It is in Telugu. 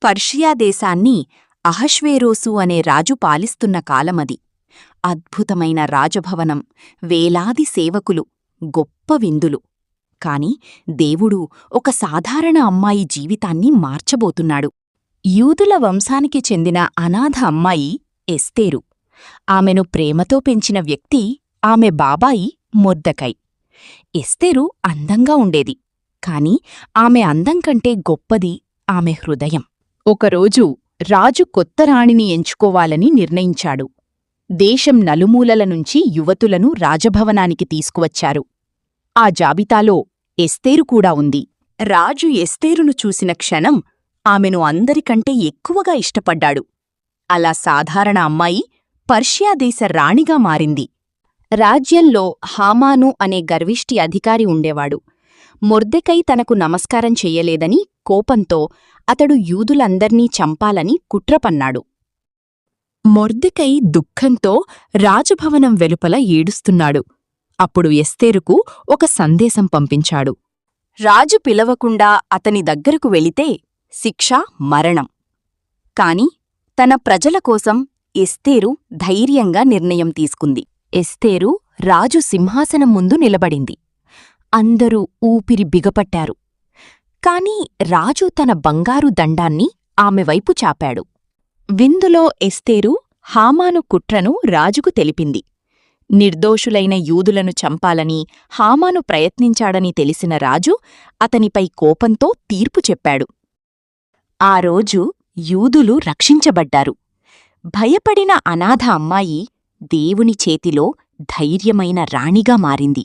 పర్షియా దేశాన్ని అహష్వేరోసు అనే రాజు పాలిస్తున్న కాలమది. అద్భుతమైన రాజభవనం, వేలాది సేవకులు, గొప్ప విందులు. కాని దేవుడు ఒక సాధారణ అమ్మాయి జీవితాన్ని మార్చబోతున్నాడు. యూదుల వంశానికి చెందిన అనాథ అమ్మాయి ఎస్తేరు. ఆమెను ప్రేమతో పెంచిన వ్యక్తి ఆమె బాబాయి మొర్దెకై. ఎస్తేరు అందంగా ఉండేది, కాని ఆమె అందం కంటే గొప్పది ఆమె హృదయం. ఒకరోజు రాజు కొత్త రాణిని ఎంచుకోవాలని నిర్ణయించాడు. దేశం నలుమూలల నుంచి యువతులను రాజభవనానికి తీసుకువచ్చారు. ఆ జాబితాలో ఎస్తేరు కూడా ఉంది. రాజు ఎస్తేరును చూసిన క్షణం ఆమెను అందరికంటే ఎక్కువగా ఇష్టపడ్డాడు. అలా సాధారణ అమ్మాయి పర్షియా దేశ రాణిగా మారింది. రాజ్యంలో హామాను అనే గర్విష్టి అధికారి ఉండేవాడు. మొర్దెకై తనకు నమస్కారం చెయ్యలేదని కోపంతో అతడు యూదులందర్నీ చంపాలని కుట్రపన్నాడు. మొర్దెకై దుఃఖంతో రాజభవనం వెలుపల ఏడుస్తున్నాడు. అప్పుడు ఎస్తేరుకు ఒక సందేశం పంపించాడు. రాజు పిలవకుండా అతని దగ్గరకు వెళితే శిక్ష మరణం. కాని తన ప్రజల కోసం ఎస్తేరు ధైర్యంగా నిర్ణయం తీసుకుంది. ఎస్తేరు రాజు సింహాసనం ముందు నిలబడింది. అందరూ ఊపిరి బిగపట్టారు. కాని రాజు తన బంగారు దండాన్ని ఆమె వైపు చాపాడు. విందులో ఎస్తేరు హామాను కుట్రను రాజుకు తెలిపింది. నిర్దోషులైన యూదులను చంపాలని హామాను ప్రయత్నించాడని తెలిసిన రాజు అతనిపై కోపంతో తీర్పు చెప్పాడు. ఆ రోజు యూదులు రక్షించబడ్డారు. భయపడిన అనాథ అమ్మాయి దేవుని చేతిలో ధైర్యమైన రాణిగా మారింది.